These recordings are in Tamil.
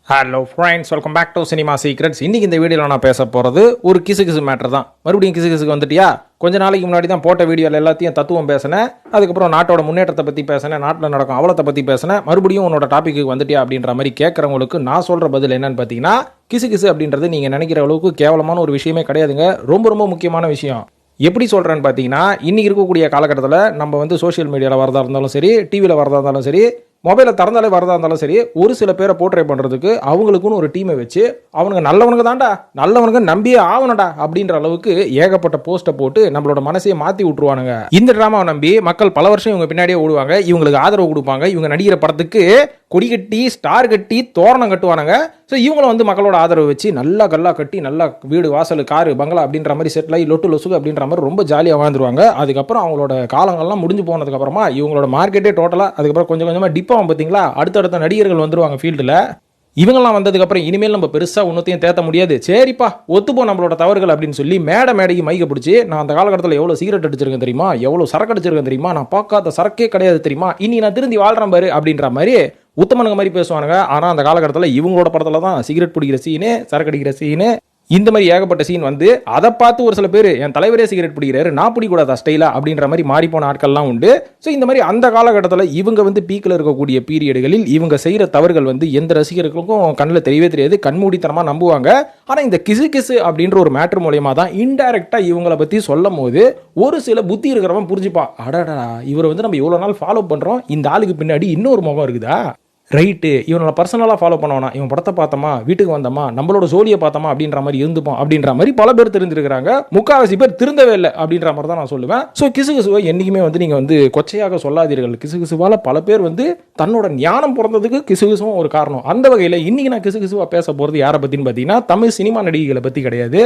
Hello friends, welcome back to cinema secrets. இன்றைக்கி இந்த வீடியோவில் நான் பேச போகிறது ஒரு கிசு மேட்டர் தான். மறுபடியும் கிசுக்கு வந்துட்டியா? கொஞ்ச நாளைக்கு முன்னாடி தான் போட்ட வீடியோவில் எல்லாத்தையும் தத்துவம் பேசினேன், அதுக்கப்புறம் நாட்டோட முன்னேற்றத்தை பற்றி பேசினேன், நாட்டில் நடக்கும் அவலத்தை பற்றி பேசினேன். மறுபடியும் உன்னோட டாப்பிக்கு வந்துட்டியா அப்படின்ற மாதிரி கேட்குறவங்களுக்கு நான் சொல்கிற பதில் என்னன்னு பார்த்தீங்கன்னா, கிசு அப்படின்றது நீங்கள் நினைக்கிற அளவுக்கு கேவலமான ஒரு விஷயமே கிடையாதுங்க. ரொம்ப முக்கியமான விஷயம். எப்படி சொல்கிறேன்னு பார்த்தீங்கன்னா, இன்றைக்கி இருக்கக்கூடிய காலகட்டத்தில் நம்ம வந்து சோஷியல் மீடியாவில் வரதா இருந்தாலும் சரி, டிவியில் வரதா இருந்தாலும் சரி, மொபைலை திறந்தாலே வரதா இருந்தாலும் சரி, ஒரு சில பேரை போர்ட்ரே பண்ணுறதுக்கு அவங்களுக்குன்னு ஒரு டீமை வச்சு அவனுங்க நல்லவனுக்கு தான்டா, நல்லவனுக்கு நம்பியே ஆகணும்டா அப்படின்ற அளவுக்கு ஏகப்பட்ட போஸ்ட்டை போட்டு நம்மளோட மனசையே மாற்றி விட்டுருவானுங்க. இந்த ட்ராமாவை நம்பி மக்கள் பல வருஷம் இவங்க பின்னாடியே ஓடுவாங்க, இவங்களுக்கு ஆதரவு கொடுப்பாங்க, இவங்க நடிகிற படத்துக்கு கொடி கட்டி ஸ்டார் கட்டி தோரணம் கட்டுவானுங்க. ஸோ இவங்களும் வந்து மக்களோட ஆதரவு வச்சு நல்லா கல்லா கட்டி நல்லா வீடு வாசல் காரு பங்களா அப்படின்ற மாதிரி செட்டில் ஆகி லொட்டு லொசுக்கு அப்படின்ற மாதிரி ரொம்ப ஜாலியாக வாழ்ந்துருவாங்க. அதுக்கப்புறம் அவங்களோட காலங்கள்லாம் முடிஞ்சு போனதுக்கப்புறமா இவங்களோட மார்க்கெட்டே டோட்டலாக அதுக்கப்புறம் கொஞ்சமாக டிப்பாகும். பார்த்தீங்களா, அடுத்தடுத்த நடிகர்கள் வந்துருவாங்க ஃபீல்டில். இவங்கெல்லாம் வந்ததுக்கப்புறம் இனிமேல் நம்ம பெருசாக ஒன்றுத்தையும் தேத்த முடியாது, சரிப்பா ஒத்துப்போம் நம்மளோட தவறுகள் அப்படின்னு சொல்லி மேடைக்கு மைக்க பிடிச்சி, நான் அந்த காலகட்டத்தில் எவ்வளோ சிகரெட் அடிச்சிருக்கேன் தெரியுமா, எவ்வளோ சரக்கு அடிச்சிருக்கேன் தெரியுமா, நான் பார்க்காத சரக்கே கிடையாது தெரியுமா, இனி நான் திருந்தி வாழ்றேன் பாரு அப்படின்ற மாதிரி உத்தமனுங்க மாதிரி பேசுவானுங்க. ஆனால் அந்த காலகட்டத்தில் இவங்களோட படத்தில் தான் சிகரெட் பிடிக்கிற சீனு, சரக்கு அடிக்கிற சீனு, இந்த மாதிரி ஏகப்பட்ட சீன் வந்து அதை பார்த்து ஒரு சில பேர் என் தலைவரே சிகரெட் பிடிக்கிறாரு, நான் பிடிக்கூடாதா ஸ்டைலா அப்படின்ற மாதிரி மாறி போன ஆட்கள்லாம் உண்டு. ஸோ இந்த மாதிரி அந்த காலகட்டத்தில் இவங்க வந்து பீக்கில் இருக்கக்கூடிய பீரியடுகளில் இவங்க செய்கிற தவறுகள் வந்து எந்த ரசிகர்களுக்கும் கண்ணில் தெரியவே தெரியாது, கண்மூடித்தனமாக நம்புவாங்க. ஆனால் இந்த கிசு அப்படின்ற ஒரு மேட்ரு மூலயமா தான் இன்டைரக்டாக இவங்களை பற்றி சொல்லும் போது ஒரு சில புத்தி இருக்கிறவன் புரிஞ்சுப்பான், அடடா இவரை வந்து நம்ம இவ்வளோ நாள் ஃபாலோ பண்ணுறோம், இந்த ஆளுக்கு பின்னாடி இன்னொரு முகம் இருக்குதா, ரைட்டு இவனை பர்சனலாக ஃபாலோ பண்ணுவானா, இவன் படத்தை பார்த்தோமா, வீட்டுக்கு வந்தோமா, நம்மளோட ஜோலியை பார்த்தோமா அப்படின்ற மாதிரி இருந்துப்போம் அப்படின்ற மாதிரி பல பேர் தெரிஞ்சிருக்கிறாங்க. முக்காவாசி பேர் திருந்தவே இல்லை அப்படின்ற மாதிரி தான் நான் சொல்லுவேன். ஸோ கிசுவை என்றைக்குமே வந்து நீங்கள் வந்து கொச்சையாக சொல்லாதீர்கள். கிசுவால் பல பேர் வந்து தன்னோட ஞானம் பிறந்ததுக்கு கிசுவும் ஒரு காரணம். அந்த வகையில் இன்னைக்கு நான் கிசுவாக பேச போகிறது யாரை பற்றின்னு பார்த்தீங்கன்னா, தமிழ் சினிமா நடிகைகளை பற்றி கிடையாது,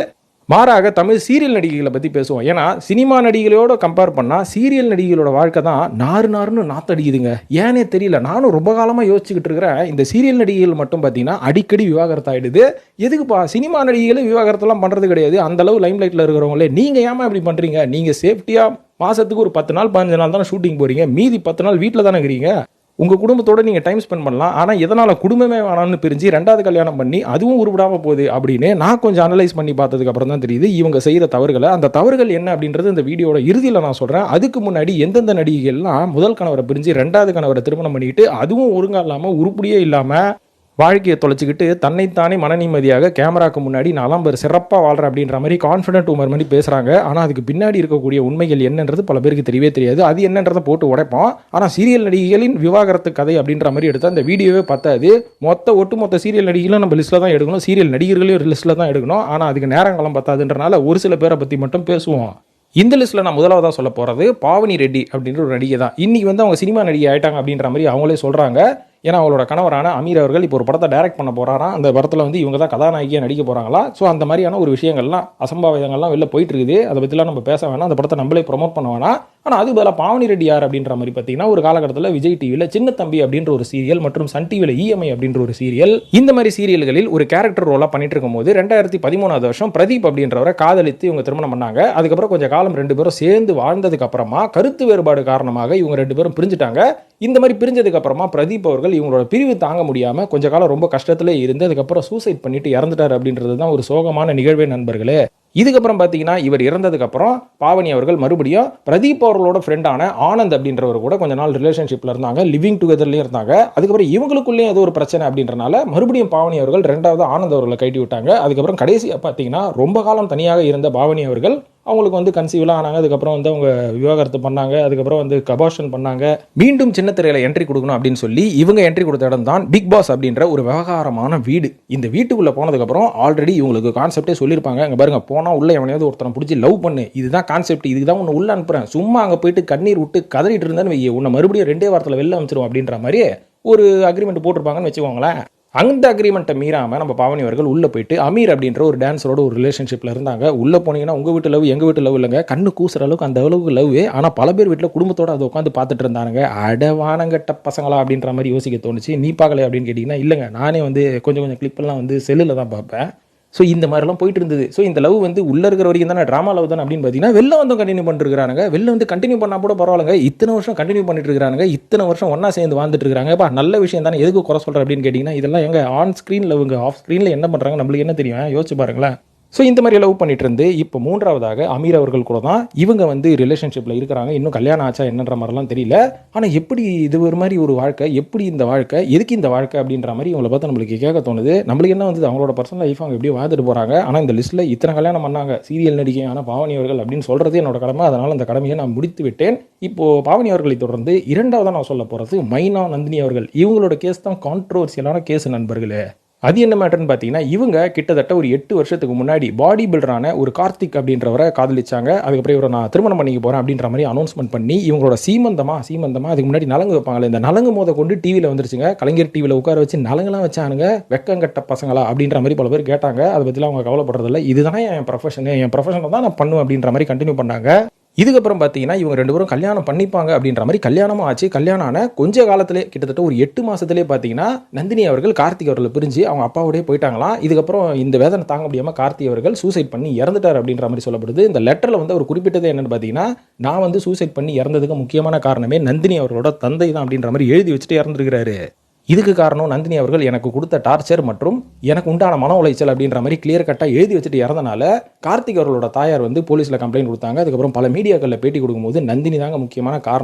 மாறாக தமிழ் சீரியல் நடிகைகளை பற்றி பேசுவோம். ஏன்னா சினிமா நடிகைகளோட கம்பேர் பண்ணால் சீரியல் நடிகைகளோட வாழ்க்கை தான் நாறுன்னு நாத்தடிக்குதுங்க. ஏனே தெரியல, நானும் ரொம்ப காலமாக யோசிச்சுக்கிட்டு இருக்கிறேன். இந்த சீரியல் நடிகைகள் மட்டும் பார்த்தீங்கன்னா அடிக்கடி விவாகரத்து ஆகிடுது. எதுக்குப்பா சினிமா நடிகைகளை விவாகரத்துலாம் பண்ணுறது கிடையாது, அந்தளவு லைம் லைட்டில் இருக்கிறவங்களே நீங்கள் ஏமா இப்படி பண்ணுறீங்க? நீங்கள் சேஃப்டியாக மாதத்துக்கு ஒரு 10 நாள் 15 நாள் தானே ஷூட்டிங் போகிறீங்க, மீதி 10 நாள் வீட்டில் தானே இருக்கிறீங்க, உங்கள் குடும்பத்தோடு நீங்கள் டைம் ஸ்பெண்ட் பண்ணலாம். ஆனால் எதனால் குடும்பமே வேணாம்னு பிரிஞ்சு 2வது கல்யாணம் பண்ணி அதுவும் உருவிடாமல் போகுது அப்படின்னு நான் கொஞ்சம் அனலைஸ் பண்ணி பார்த்ததுக்கு அப்புறம் தான் தெரியுது இவங்க செய்கிற தவறுகளை. அந்த தவறுகள் என்ன அப்படின்றது இந்த வீடியோட இறுதியில் நான் சொல்கிறேன். அதுக்கு முன்னாடி எந்தெந்த நடிகைகள்லாம் முதல் கணவரை பிரிஞ்சு 2வது கணவரை திருமணம் பண்ணிக்கிட்டு அதுவும் ஒழுங்காக இல்லாமல் உருப்படியே இல்லாமல் வாழ்க்கையை தொலைச்சிக்கிட்டு தன்னைத்தானே மன நிம்மதியாக கேமராக்கு முன்னாடி நாலாம் பேர் சிறப்பாக வாழ்கிறேன் அப்படின்ற மாதிரி கான்ஃபிடென்ட் உமர் மாதிரி பேசுகிறாங்க. ஆனால் அதுக்கு பின்னாடி இருக்கக்கூடிய உண்மைகள் என்னன்றது பல பேருக்கு தெரியவே தெரியாது. அது என்னன்றதை போட்டு உடைப்போம். ஆனால் சீரியல் நடிகைகளின் விவாகரத்து கதை அப்படின்ற மாதிரி எடுத்தால் அந்த வீடியோவே பத்தாது. ஒட்டுமொத்த சீரியல் நடிகைகளும் நம்ம லிஸ்ட்டில் தான் எடுக்கணும், சீரியல் நடிகர்களையும் ஒரு லிஸ்ட்டில் தான் எடுக்கணும். ஆனால் அதுக்கு நேரங்காலம் பத்தாதுன்றனால ஒரு சில பேரை பற்றி மட்டும் பேசுவோம். இந்த லிஸ்ட்டில் நான் முதலாவதாக சொல்ல போகிறது பாவனி ரெட்டி அப்படின்ற ஒரு நடிகை தான். இன்றைக்கி வந்து அவங்க சினிமா நடிகை ஆகிட்டாங்க அப்படின்ற மாதிரி அவங்களே சொல்கிறாங்க. ஏன்னா அவங்களோட கணவரான அமீர் அவர்கள் இப்போ ஒரு படத்தை டைரக்ட் பண்ண போகிறாராம். அந்த படத்தில் வந்து இவங்க தான் கதாநாயகியாக நடிக்க போகிறாங்களா. ஸோ அந்த மாதிரியான ஒரு விஷயங்கள்லாம் அசம்பாவிதங்கள்லாம் வெளில போயிட்டு இருக்குது. அதை பற்றிலாம் நம்ம பேச வேணாம், அந்த படத்தை நம்மளே ப்ரொமோட் பண்ண வேணாம். ஆனால் அது பதிலாக பாவனி ரெட்டி யார் அப்படின்ற மாதிரி பார்த்தீங்கன்னா, ஒரு காலகட்டத்தில் விஜய் டிவியில் சின்ன தம்பி அப்படின்ற ஒரு சீரியல் மற்றும் சன் டிவியில் இஎம்ஐ அப்படின்ற ஒரு சீரியல், இந்த மாதிரி சீரியல்களில் ஒரு கேரக்டர் ரோலாக பண்ணிட்டு இருக்கும் போது 2013வது வருஷம் பிரதீப் அப்படின்றவரை காதலித்து இவங்க திருமணம் பண்ணாங்க. அதுக்கப்புறம் கொஞ்சம் காலம் 2 பேரும் சேர்ந்து வாழ்ந்ததுக்கு அப்புறமா கருத்து வேறுபாடு காரணமாக இவங்க 2 பேரும் பிரிஞ்சுட்டாங்க. இந்த மாதிரி பிரிஞ்சதுக்கு அப்புறமா பிரதீப் அவர்கள் இவங்களோட பிரிவு தாங்க முடியாமல் கொஞ்ச காலம் ரொம்ப கஷ்டத்திலே இருந்து அதுக்கப்புறம் சூசைட் பண்ணிட்டு இறந்துட்டார் அப்படின்றது தான் ஒரு சோகமான நிகழ்வே நண்பர்களே. இதுக்கப்புறம் பார்த்தீங்கன்னா இவர் இறந்ததுக்கப்புறம் பாவனி அவர்கள் மறுபடியும் பிரதீப் அவர்களோட ஃப்ரெண்டான ஆனந்த் அப்படின்றவர் கூட கொஞ்ச நாள் ரிலேஷன்ஷிப்பில் இருந்தாங்க, லிவிங் டுகெதர்லேயும் இருந்தாங்க. அதுக்கப்புறம் இவங்களுக்குள்ளேயும் ஏதோ ஒரு பிரச்சனை அப்படின்றனால மறுபடியும் பாவனி அவர்கள் 2வது ஆனந்த் அவர்களை கட்டி விட்டாங்க. அதுக்கப்புறம் கடைசியாக பார்த்தீங்கன்னா ரொம்ப காலம் தனியாக இருந்த பாவனி அவர்கள் அவங்களுக்கு வந்து கன்சீவ்லாம் ஆனாங்க. அதுக்கப்புறம் வந்து அவங்க விவாகரத்து பண்ணாங்க, அதுக்கப்புறம் வந்து அபார்ஷன் பண்ணாங்க. மீண்டும் சின்ன திரையில என்ட்ரி கொடுக்கணும் அப்படின்னு சொல்லி இவங்க என்ட்ரி கொடுத்த இடம் தான் பிக் பாஸ் அப்படின்ற ஒரு விவகாரமான வீடு. இந்த வீட்டுக்குள்ள போனதுக்கப்புறம் ஆல்ரெடி இவங்களுக்கு கான்செப்டே சொல்லியிருப்பாங்க. அங்கே பாருங்க, போனால் உள்ள எவனையாவது ஒருத்தனை பிடிச்சி லவ் பண்ணு, இதுதான் கான்செப்ட், இதுதான் உன்னை உள்ள அனுப்புறேன், சும்மா அங்கே போயிட்டு கண்ணீர் விட்டு கதறிட்டு இருந்தேன்னு வையே, உன்னை மறுபடியும் 2 வாரத்தில் வெளில அமைச்சிரும் அப்படின்ற மாதிரி ஒரு அக்ரிமெண்ட் போட்டிருப்பாங்கன்னு வச்சுக்கோங்களேன். அந்த அக்ரிமெண்ட்டை மீறாமல் நம்ம பாவனி அவர்கள் உள்ளே போயிட்டு அமீர் அப்படின்ற ஒரு டான்ஸரோட ஒரு ரிலேஷன்ஷிப்பில் இருந்தாங்க. உள்ளே போனீங்கன்னா உங்கள் வீட்டு லவ் எங்கள் வீட்டு லவ் இல்லைங்க, கண்ணு கூசுற அளவுக்கு அந்த அளவுக்கு லவ். ஆனால் பல பேர் வீட்டில் குடும்பத்தோடு அதை உட்காந்து பார்த்துட்டு இருந்தாங்க. அடவானங்கட்ட பசங்களா அப்படின்ற மாதிரி யோசிக்க தோணுச்சு. நீ பார்க்கல அப்படின்னு கேட்டிங்கன்னா, இல்லைங்க நானே வந்து கொஞ்சம் கிளிப்பெல்லாம் வந்து செல்லில் தான் பார்ப்பேன். ஸோ இந்த மாதிரிலாம் போயிட்டு இருந்தது. ஸோ இந்த லவ் வந்து உள்ள இருக்கிற வரைக்கும் தானே ட்ராமா லவ் தானே அப்படின்னு பார்த்தீங்கன்னா வெளில வந்து கண்டினியூ பண்ணிட்டு இருக்காங்க. வெளில வந்து கண்டினியூ பண்ணால் கூட பரவாயில்லைங்க, இத்தனை வருஷம் கண்டினியூ பண்ணிட்டு இருக்காங்க, இத்தனை வருஷம் ஒன்றா சேர்ந்து வாழ்ந்துட்டு இருக்காங்கப்பா, நல்ல விஷயம் தானே, எதுக்கு குறை சொல்கிறேன் அப்படின்னு கேட்டிங்கன்னா இதெல்லாம் எங்க ஆன் ஸ்க்ரீன் லவ்ங்க, ஆஃப் ஸ்க்ரீனில் என்ன பண்ணுறாங்க நம்மளுக்கு என்ன தெரியும், யோசிச்சு பாருங்களேன். ஸோ இந்த மாதிரி லவ் பண்ணிட்டு இருந்து இப்போ மூன்றாவதாக அமீர் அவர்கள் கூட தான் இவங்க வந்து ரிலேஷன்ஷிப்பில் இருக்கிறாங்க. இன்னும் கல்யாணம் ஆச்சா என்னன்ற மாதிரிலாம் தெரியல. ஆனால் எப்படி இது ஒரு மாதிரி ஒரு வாழ்க்கை, எப்படி இந்த வாழ்க்கை, எதுக்கு இந்த வாழ்க்கை அப்படின்ற மாதிரி இவங்களை பார்த்து நம்மளுக்கு கேட்க தோணுது. நம்மளுக்கு என்ன வந்து அவங்களோட பர்சனல் லைஃப் அவங்க எப்படி வாழ்ந்துட்டு போகிறாங்க. ஆனால் இந்த லிஸ்ட்டில் இத்தனை கல்யாணம் பண்ணாங்க சீரியல் நடிகையான பாவனி அவர்கள் அப்படின்னு சொல்கிறது என்னோட கடமை. அதனால் அந்த கடமையை நான் முடித்து விட்டேன். இப்போது பாவனி அவர்களை தொடர்ந்து இரண்டாவதாக நான் சொல்ல போகிறது மைனா நந்தினி அவர்கள். இவங்களோட கேஸ் தான் கான்ட்ரோவர்சியலான கேஸ் நண்பர்களே. அது என்ன மேட்டர்னு பார்த்தீங்கன்னா இவங்க கிட்டத்தட்ட ஒரு 8 வருஷத்துக்கு முன்னாடி பாடி பில்டரான ஒரு கார்த்திக் அப்படின்றவரை காதலிச்சாங்க. அதுக்கப்புறம் இவரை நான் திருமணம் பண்ணிக்க போகிறேன் அப்படின்ற மாதிரி அனௌன்ஸ்மெண்ட் பண்ணி இவங்களோட சீமந்தமா அதுக்கு முன்னாடி நலங்கு வைப்பாங்களே, இந்த நலங்கு மோத கொண்டு டிவியில் வந்துருச்சுங்க. கலைஞர் டிவியில் உட்கார வச்சு நலங்கெல்லாம் வச்சானுங்க, வெக்கங்கட்ட பசங்களா அப்படின்ற மாதிரி பல பேர் கேட்டாங்க. அதை பற்றிலாம் அவங்க கவலைப்படுறதில்ல. இதுதான் என் ப்ரொஃபஷனை தான் நான் பண்ணுவேன் அப்படின்ற மாதிரி கண்டினியூ பண்ணாங்க. இதுக்கப்புறம் பார்த்தீங்கன்னா இவங்க 2 பேரும் கல்யாணம் பண்ணிப்பாங்க அப்படின்ற மாதிரி கல்யாணமும் ஆச்சு. கல்யாணம் ஆன கொஞ்ச காலத்திலே கிட்டத்தட்ட ஒரு 8 மாதத்துலேயே பார்த்தீங்கன்னா நந்தினி அவர்கள் கார்த்திக் அவர்களை பிரிஞ்சு அவங்க அப்பாவோடய போயிட்டாங்களாம். இதுக்கப்புறம் இந்த வேதனை தாங்க முடியாமல் கார்த்திக் அவர்கள் சூசைட் பண்ணி இறந்துட்டார் அப்படின்ற மாதிரி சொல்லப்படுது. இந்த லெட்டரில் வந்து அவர் குறிப்பிட்டது என்னன்னு பார்த்தீங்கன்னா நான் வந்து சூசைட் பண்ணி இறந்ததுக்கு முக்கியமான காரணமே நந்தினி அவர்களோட தந்தை தான் அப்படின்ற மாதிரி எழுதி வச்சுட்டு இறந்துருக்கிறாரு. இதுக்கு காரணம் நந்தினி அவர்கள் எனக்கு கொடுத்த டார்ச்சர் மற்றும் எனக்கு உண்டான மன உளைச்சல் அப்படின்ற மாதிரி கிளியர் கட்டாக எழுதி வச்சுட்டு இறந்தனால கார்த்திக் அவர்களோட தாயார் வந்து போலீஸில் கம்ப்ளைண்ட் கொடுத்தாங்க. அதுக்கப்புறம் பல மீடியாக்களில் பேட்டி கொடுக்கும்போது நந்தினி தாங்க முக்கியமான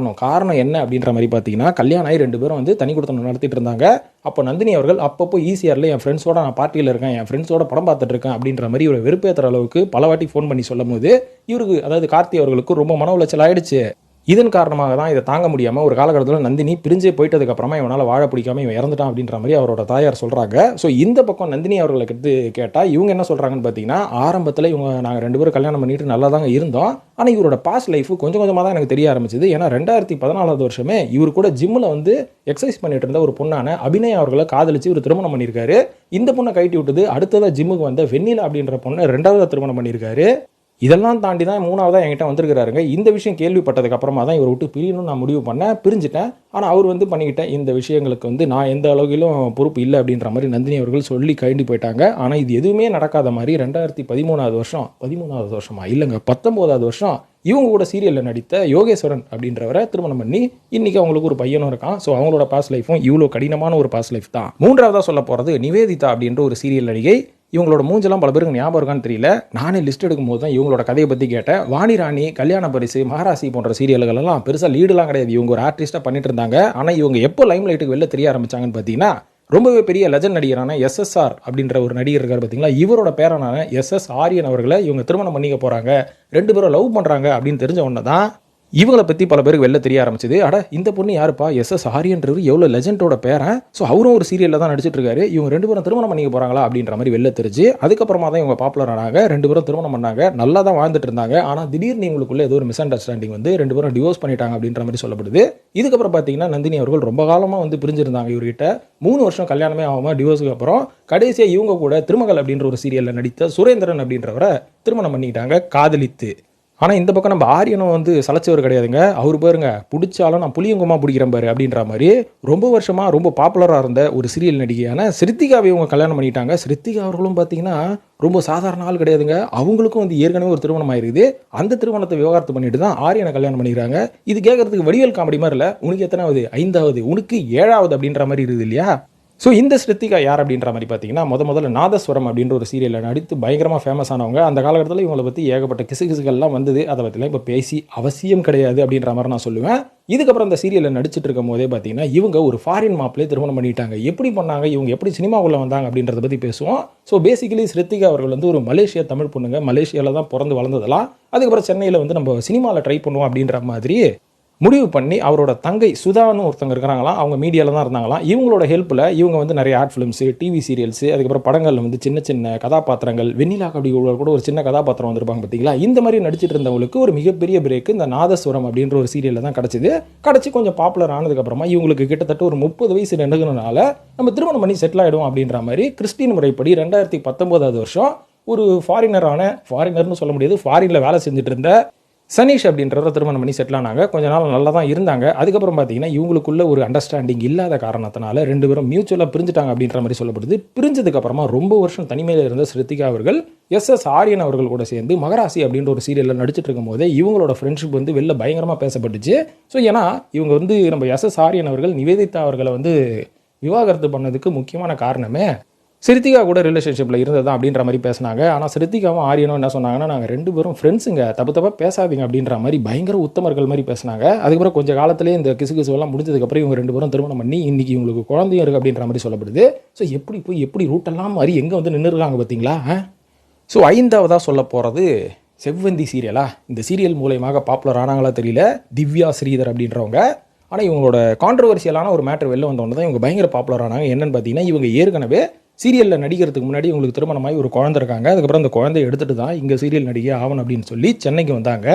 காரணம் என்ன அப்படின்ற மாதிரி பார்த்தீங்கன்னா கல்யாணம் ஆகி 2 பேரும் வந்து தனி கொடுத்தனம் நடத்திட்டு இருந்தாங்க. அப்போ நந்தினி அவர்கள் அப்பப்போ ஈஸியாரில் என் ஃப்ரெண்ட்ஸோட நான் பார்ட்டியில் இருக்கேன், என் ஃப்ரெண்ட்ஸோட படம் பார்த்துட்டு இருக்கேன் அப்படின்ற மாதிரி ஒரு வெறுப்பேற்றுற அளவுக்கு பல வாட்டி ஃபோன் பண்ணி சொல்லும் போது இவருக்கு அதாவது கார்த்திக் அவர்களுக்கு ரொம்ப மன உளைச்சல் ஆயிடுச்சு. இதன் காரணமாக தான் இதை தாங்க முடியாமல் ஒரு காலகட்டத்தில் நந்தினி பிரிஞ்சே போயிட்டதுக்கப்புறமா இவனால் வாழ பிடிக்காம இவன் இறந்துட்டான் அப்படின்ற மாதிரி அவரோட தாயார் சொல்கிறாங்க. ஸோ இந்த பக்கம் நந்தினி அவர்களை எடுத்து கேட்டால் இவங்க என்ன சொல்கிறாங்கன்னு பார்த்தீங்கன்னா ஆரம்பத்தில் இவங்க நாங்கள் 2 பேரும் கல்யாணம் பண்ணிட்டு நல்லா தாங்க இருந்தோம். ஆனால் இவரோட பாஸ்ட் லைஃப் கொஞ்சம் கொஞ்சமாக தான் எனக்கு தெரிய ஆரம்பிச்சது. ஏன்னா 2014 வருஷமே இவர் கூட ஜிம்மில் வந்து எக்ஸசைஸ் பண்ணிட்டு இருந்த ஒரு பொண்ணான அபிநயா அவர்களை காதலிச்சு இவர் திருமணம் பண்ணியிருக்காரு. இந்த பொண்ணை கைட்டி விட்டது அடுத்ததாக ஜிம்முக்கு வந்த வெண்ணிலா அப்படின்ற பொண்ணை 2வது திருமணம் பண்ணியிருக்காரு. இதெல்லாம் தாண்டி தான் 3வதாக என்கிட்ட வந்திருக்கிறாருங்க. இந்த விஷயம் கேள்விப்பட்டதுக்கு அப்புறமா தான் இவர் விட்டு பிரியணும்னு நான் முடிவு பண்ணேன், பிரிஞ்சுட்டேன். ஆனால் அவர் வந்து பண்ணிக்கிட்டேன் இந்த விஷயங்களுக்கு வந்து நான் எந்த அளவிலும் பொறுப்பு இல்லை அப்படின்ற மாதிரி நந்தினி அவர்கள் சொல்லி கைண்டி போயிட்டாங்க. ஆனால் இது எதுவுமே நடக்காத மாதிரி 2013 வருஷம் 13வது வருஷமா இல்லைங்க 19வது வருஷம் இவங்க கூட சீரியலில் நடித்த யோகேஸ்வரன் அப்படின்றவரை திருமணம் பண்ணி இன்னைக்கு அவங்களுக்கு ஒரு பையனும் இருக்கான். ஸோ அவங்களோட பாஸ் லைஃப்பும் இவ்வளோ கடினமான ஒரு பாஸ் லைஃப் தான். 3வதாக சொல்ல போகிறது நிவேதிதா அப்படின்ற ஒரு சீரியல் நடிகை. இவங்களோட மூஞ்செல்லாம் பல பேருக்கு ஞாபகம் இருக்கான்னு தெரியல. நானே லிஸ்ட் எடுக்கும்போது தான் இவங்களோட கதையை பற்றி கேட்டேன். வாணி ராணி, கல்யாண பரிசு, மகாராசி போன்ற சீரியல்கள் எல்லாம் பெருசாக லீடுலாம் கிடையாது. இவங்க ஒரு ஆர்டிஸ்ட்டாக பண்ணிட்டு இருந்தாங்க. ஆனால் இவங்க எப்போ லைம் லைட்டுக்கு வெளில தெரிய ஆரம்பிச்சாங்கன்னு பார்த்தீங்கன்னா ரொம்பவே பெரிய லெஜண்ட் நடிகரான SSR அப்படின்ற ஒரு நடிகர் இருக்கார் பார்த்தீங்களா, இவரோட பேரனான SS ஆரியன் அவர்களை இவங்க திருமணம் பண்ணிக்க போகிறாங்க, 2 பேரும் லவ் பண்ணுறாங்க அப்படின்னு தெரிஞ்ச உடனே தான் இவங்களை பற்றி பல பேருக்கு வெளில தெரிய ஆரம்பிச்சது. இந்த பொண்ணு யாருப்பா, SS ஆரியன்றவர் எவ்வளோ லெஜண்டோட பேரன். ஸோ அவரும் ஒரு சீரியலில் தான் நடிச்சிட்டு இருக்காரு, இவங்க 2 பேரும் திருமணம் பண்ணிக்க போகிறாங்களா அப்படின்ற மாதிரி வெளில தெரிஞ்சு அதுக்கப்புறமா தான் இவங்க பாப்புலர் ஆனாங்க. 2 பேரும் திருமணம் பண்ணாங்க, நல்லா தான் வாழ்ந்துட்டு இருந்தாங்க. ஆனால் திடீர்னு இவங்களுக்குள்ள ஏதோ ஒரு மிஸ் அண்டர்ஸ்டாண்டிங் வந்து 2 பேரும் டிவோர்ஸ் பண்ணிட்டாங்க அப்படின்ற மாதிரி சொல்லப்படுது. இதுக்கப்புறம் பார்த்தீங்கன்னா நந்தினி அவர்கள் ரொம்ப காலமாக வந்து பிரிஞ்சிருந்தாங்க இவர்கிட்ட. 3 வருஷம் கல்யாணமே ஆகாமல் டிவோர்ஸுக்கு அப்புறம் கடைசியாக இவங்க கூட திருமகள் அப்படின்ற ஒரு சீரியலில் நடித்த சுரேந்திரன் அப்படின்றவரை திருமணம் பண்ணிக்கிட்டாங்க காதலித்து. ஆனால் இந்த பக்கம் நம்ம ஆரியனும் வந்து சலைச்சவர் கிடையாதுங்க. அவர் பாருங்க பிடிச்சாலும் நான் புளியங்குமா பிடிக்கிறேன் பாரு அப்படின்ற மாதிரி ரொம்ப வருஷமாக ரொம்ப பாப்புலராக இருந்த ஒரு சீரியல் நடிகையான ஸ்ரித்திகாவை இவங்க கல்யாணம் பண்ணிட்டாங்க. ஸ்ரித்திகா அவர்களும் பார்த்தீங்கன்னா ரொம்ப சாதாரண ஆள் கிடையாதுங்க. அவங்களுக்கும் வந்து ஏற்கனவே ஒரு திருமணம் ஆயிருக்குது. அந்த திருமணத்தை விவகாரத்து பண்ணிட்டு தான் ஆரியனை கல்யாணம் பண்ணிக்கிறாங்க. இது கேட்கறதுக்கு வடிவேல் காமெடி மாதிரி இல்லை. உனக்கு எத்தனாவது, 5வது, உனக்கு 7வது அப்படின்ற மாதிரி இருக்குது இல்லையா. ஸோ இந்த ஸ்ரித்திகா யார் அப்படின்ற மாதிரி பார்த்தீங்கன்னா முதல்ல நாதஸ்வரம் அப்படின்ற ஒரு சீரியலில் நடித்து பயங்கரமாக ஃபேமஸ் ஆனவங்க. அந்த காலகட்டத்தில் இவங்களை பற்றி ஏகப்பட்ட கிசுகிசுகள்லாம் வந்தது. அதை பற்றிலாம் இப்போ பேசி அவசியம் கிடையாது அப்படின்ற மாதிரி நான் சொல்லுவேன். இதுக்கப்புறம் இந்த சீரியலில் நடிச்சிட்டு இருக்கும் போதே பார்த்தீங்கன்னா இவங்க ஒரு ஃபாரின் மாப்பிளே திருமணம் பண்ணிட்டாங்க. எப்படி பண்ணாங்க, இவங்க எப்படி சினிமாவுக்குள்ளே வந்தாங்க அப்படின்றத பற்றி பேசுவோம். ஸோ பேசிக்கலி ஸ்ரித்திகா அவர்கள் வந்து ஒரு மலேசியா தமிழ் பொண்ணுங்க. மலேசியாவில் தான் பிறந்து வளர்ந்ததெல்லாம். அதுக்கப்புறம் சென்னையில் வந்து நம்ம சினிமாவில் ட்ரை பண்ணுவோம் அப்படின்ற மாதிரி முடிவு பண்ணி அவரோட தங்கை சுதான்னு ஒருத்தங்க இருக்கிறாங்களாம், அவங்க மீடியாவில் தான் இருந்தாங்களாம். இவங்களோட ஹெல்ப்பில் இவங்க வந்து நிறைய ஆர்ட் ஃபிலிம்ஸு, டிவி சீரியல்ஸு, அதுக்கப்புறம் படங்களில் வந்து சின்ன சின்ன கதாபாத்திரங்கள், வெண்ணிலா கபடி கூட ஒரு சின்ன கதாபாத்திரம் வந்திருப்பாங்க பார்த்தீங்களா. இந்த மாதிரி நடிச்சிட்டு இருந்தவங்களுக்கு ஒரு மிகப்பெரிய பிரேக்கு இந்த நாதஸ்வரம் அப்படின்ற ஒரு சீரியலில் தான் கிடச்சி கொஞ்சம் பாப்புலர் ஆனதுக்கப்புறமா இவங்களுக்கு கிட்டத்தட்ட ஒரு 30 வயசு நெடுகுனால நம்ம திருமணம் பண்ணி செட்டில் ஆகிடும் அப்படின்ற மாதிரி கிறிஸ்டின் முறைப்படி 2019 வருஷம் ஒரு ஃபாரினர்னு சொல்ல முடியாது, ஃபாரினில் வேலை செஞ்சுட்டு இருந்த சனீஷ் அப்படின்றவரை திருமணம் பண்ணி செட்டில் ஆனாங்க. கொஞ்ச நாள் நல்லா தான் இருந்தாங்க. அதுக்கப்புறம் பார்த்தீங்கன்னா இவங்களுக்குள்ள ஒரு அண்டர்ஸ்டாண்டிங் இல்லாத காரணத்தினால 2 பேரும் மியூச்சுவலாக பிரிஞ்சுட்டாங்க அப்படின்ற மாதிரி சொல்லப்படுது. பிரிஞ்சதுக்கப்புறமா ரொம்ப வருஷம் தனிமையில் இருந்த ஸ்ருத்திகா அவர்கள் எஸ் ஆரியன் அவர்கள் கூட சேர்ந்து மகராசி அப்படின்ற ஒரு சீரியலில் நடிச்சிட்டு இருக்கும் போதே இவங்களோட ஃப்ரெண்ட்ஷிப் வந்து வெளில பயங்கரமாக பேசப்பட்டுச்சு. ஸோ ஏன்னா இவங்க வந்து நம்ம ஆரியன் அவர்கள் நிவேதிதா அவர்களை வந்து விவாகரத்து பண்ணதுக்கு முக்கியமான காரணமே ஸ்ருத்திகா கூட ரிலேஷன்ஷிப்பில் இருந்தது அப்படின்ற மாதிரி பேசினாங்க. ஆனால் ஸ்ருத்திகாவும் ஆரியனும் என்ன சொன்னாங்கன்னா, நாங்கள் 2 பேரும் ஃப்ரெண்ட்ஸுங்க, தப்பாக பேசாதீங்க அப்படின்ற மாதிரி பயங்கர உத்தமர்கள் மாதிரி பேசினாங்க. அதுக்கப்புறம் கொஞ்சம் காலத்திலே இந்த கிசுகிசுவெல்லாம் முடிஞ்சதுக்கப்புறம் இவங்க 2 பேரும் திருமணம் பண்ணி இன்றைக்கி இவங்களுக்கு குழந்தையும் இருக்குது அப்படின்ற மாதிரி சொல்லப்படுது. ஸோ எப்படி ரூட்டெல்லாம் மாதிரி எங்கே வந்து நின்றுருக்காங்க பார்த்தீங்களா? ஸோ 5ஆவதாக சொல்ல போகிறது செவ்வந்தி சீரியலா. இந்த சீரியல் மூலயமாக பாப்புலர் ஆனாங்களா தெரியல, திவ்யா ஸ்ரீதர் அப்படின்றவங்க. ஆனால் இவங்களோட கான்ட்ரவர்சியலான ஒரு மேட்ரு வெளில வந்தோன்னு தான் இவங்க பயங்கர பாப்புலர் ஆனாங்க. என்னென்னு பார்த்தீங்கன்னா, இவங்க ஏற்கனவே சீரியலில் நடிக்கிறதுக்கு முன்னாடி இவங்களுக்கு திருமணமாகி ஒரு குழந்தை இருக்காங்க. அதுக்கப்புறம் அந்த குழந்தைய எடுத்துகிட்டு தான் இங்கே சீரியல் நடிகை ஆகணும் அப்படின்னு சொல்லி சென்னைக்கு வந்தாங்க.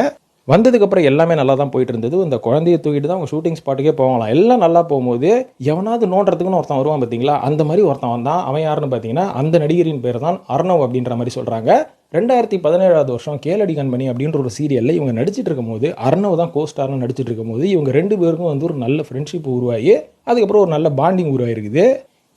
வந்ததுக்கப்புறம் எல்லாமே நல்லா தான் போயிட்டு இருந்தது. அந்த குழந்தைய தூக்கிட்டு தான் அவங்க ஷூட்டிங் ஸ்பாட்டுக்கே போகலாம். எல்லாம் நல்லா போகும்போது எவனாவது நோண்டுறதுக்குன்னு ஒருத்தன் வருவான் பார்த்தீங்களா, அந்த மாதிரி ஒருத்தன் வந்தான். அவன் யாருன்னு பார்த்தீங்கன்னா அந்த நடிகரின் பேர் தான் அர்ணவ் அப்படின்ற மாதிரி சொல்கிறாங்க. 2017 வருஷம் கேளடி கண்மணி அப்படின்ற ஒரு சீரியலில் இவங்க நடிச்சிட்டு இருக்கும்போது அர்ணவ் தான் கோஸ்டார்னு நடிச்சிட்டு இருக்கும்போது இவங்க 2 பேருக்கும் வந்து ஒரு நல்ல ஃப்ரெண்ட்ஷிப் உருவாகி அதுக்கப்புறம் ஒரு நல்ல பாண்டிங் உருவாயிருக்குது.